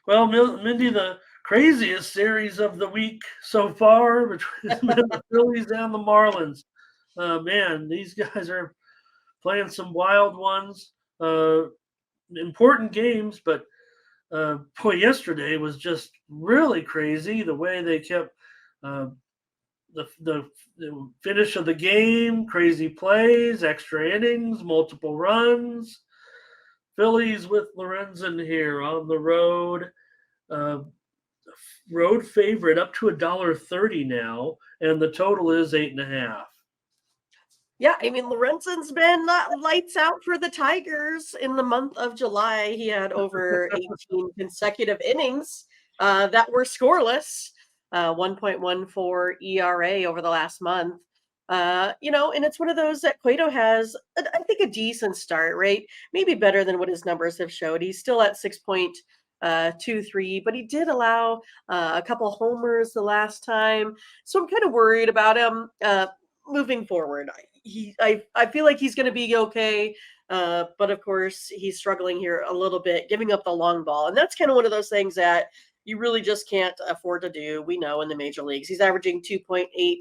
Well, Mindy, the craziest series of the week so far between the Phillies and the Marlins. Man, these guys are playing some wild ones. Uh, Important games, but boy, yesterday was just really crazy. The way they kept uh, the finish of the game, crazy plays, extra innings, multiple runs. Phillies with Lorenzen here on the road. Uh, Road favorite up to $1.30 now, and the total is 8.5. Yeah, I mean, Lorenzen's been lights out for the Tigers in the month of July. He had over 18 consecutive innings that were scoreless, 1.14 ERA over the last month. And it's one of those that Cueto has, I think, a decent start, right? Maybe better than what his numbers have showed. He's still at 6.23, but he did allow a couple homers the last time. So I'm kind of worried about him moving forward. I feel like he's going to be okay, but of course he's struggling here a little bit, giving up the long ball, and that's kind of one of those things that you really just can't afford to do. We know in the major leagues he's averaging 2.8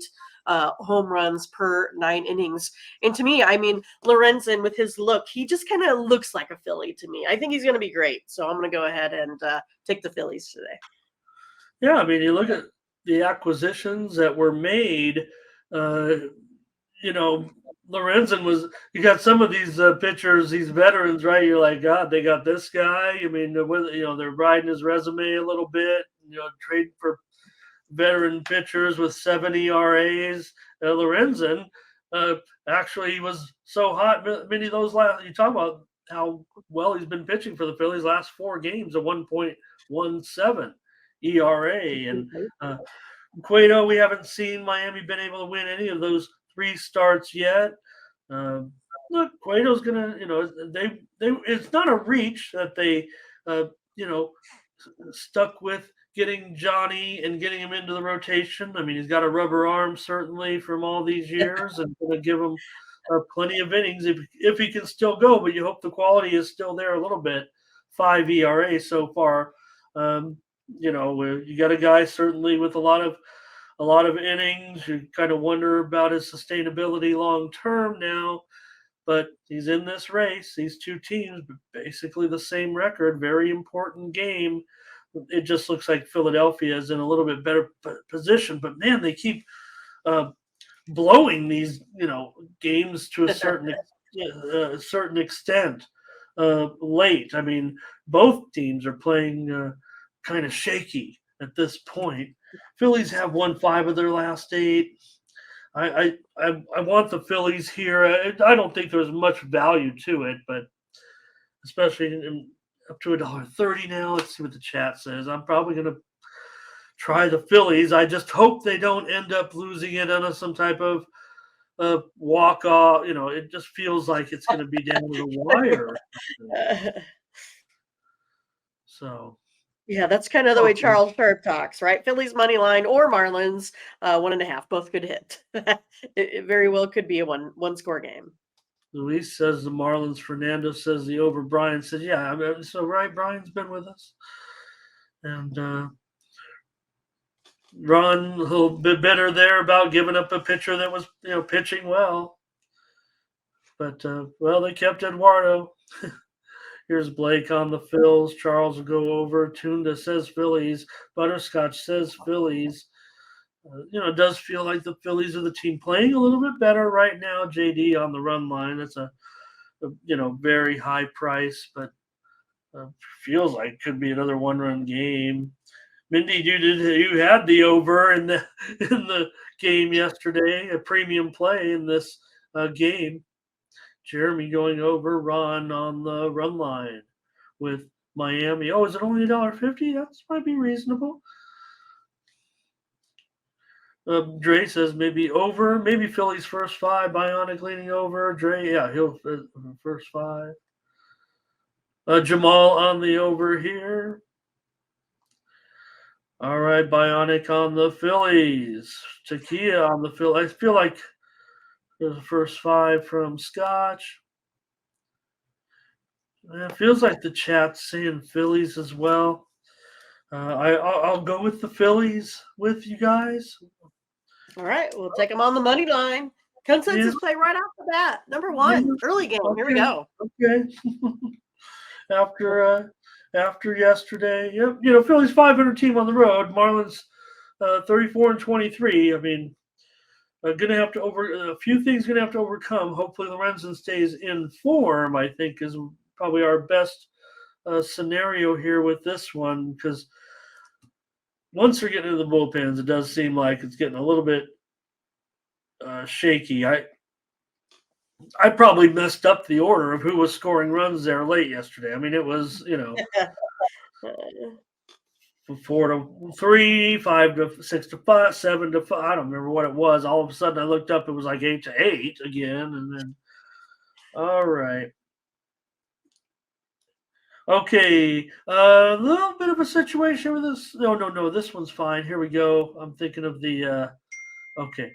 home runs per 9 innings, and to me, I mean, Lorenzen with his look, he just kind of looks like a Philly to me. I think he's going to be great, so I'm going to go ahead and take the Phillies today. Yeah, I mean, you look at the acquisitions that were made. Uh, you know, Lorenzen was. You got some of these pitchers, these veterans, right? You're like, God, they got this guy. I mean, they're riding his resume a little bit. Trading for veteran pitchers with 7 ERAs. Lorenzen uh, actually was so hot. Many of those last. You talk about how well he's been pitching for the Phillies last 4 games, a 1.17 ERA, and Cueto, we haven't seen Miami been able to win any of those 3 starts yet. Um, Look, Cueto's gonna, they it's not a reach that they, you know, stuck with getting Johnny and getting him into the rotation. I mean, he's got a rubber arm certainly from all these years, and going to give him plenty of innings if he can still go. But you hope the quality is still there a little bit. 5 ERA so far. Um, you got a guy certainly with a lot of innings. You kind of wonder about his sustainability long term now, but he's in this race. These two teams, basically the same record, very important game. It just looks like Philadelphia is in a little bit better position, but man, they keep uh, blowing these games to a certain extent late. I mean, both teams are playing kind of shaky at this point. Phillies have won 5 of their last 8. I want the Phillies here. I don't think there's much value to it, but especially up to $1.30 now. Let's see what the chat says. I'm probably going to try the Phillies. I just hope they don't end up losing it on some type of walk off. It just feels like it's going to be down to the wire. So. Yeah, that's kind of the way Charles Sharp talks, right? Phillies money line or Marlins 1.5, both could hit. It very well could be a one score game. Luis says the Marlins. Fernando says the over. Brian says, yeah. I mean, so right, Brian's been with us, and Ron a little bit better there about giving up a pitcher that was pitching well, but well, they kept Eduardo. Here's Blake on the Phils. Charles will go over. Tunda says Phillies. Butterscotch says Phillies. It does feel like the Phillies are the team playing a little bit better right now. JD on the run line. That's a very high price, but feels like could be another 1-run game. Mindy, you had the over in the game yesterday, a premium play in this game. Jeremy going over. Ron on the run line with Miami. Oh, is it only $1.50? That might be reasonable. Dre says maybe over. Maybe Phillies first 5. Bionic leaning over. Dre, yeah, he'll first 5. Jamal on the over here. All right, Bionic on the Phillies. Takia on the Phillies. I feel like there's the first 5 from Scotch. It feels like the chat's saying Phillies as well. I'll go with the Phillies with you guys. All right, we'll take them on the money line. Yeah, Consensus play right off the bat. Number yeah. one, early game. Here we Okay, go. okay. After yesterday, yep. Phillies 500 team on the road. Marlins 34-23. I mean, gonna have to a few things gonna have to overcome. Hopefully, Lorenzen stays in form. I think is probably our best scenario here with this one because once they're getting into the bullpens, it does seem like it's getting a little bit shaky. I probably messed up the order of who was scoring runs there late yesterday. I mean, it was 4-3, 5-6-5, 7-5. I don't remember what it was. All of a sudden, I looked up. It was like 8-8 again, and then all right. Okay, a little bit of a situation with this. No, no, no. This one's fine. Here we go. I'm thinking of the. Okay.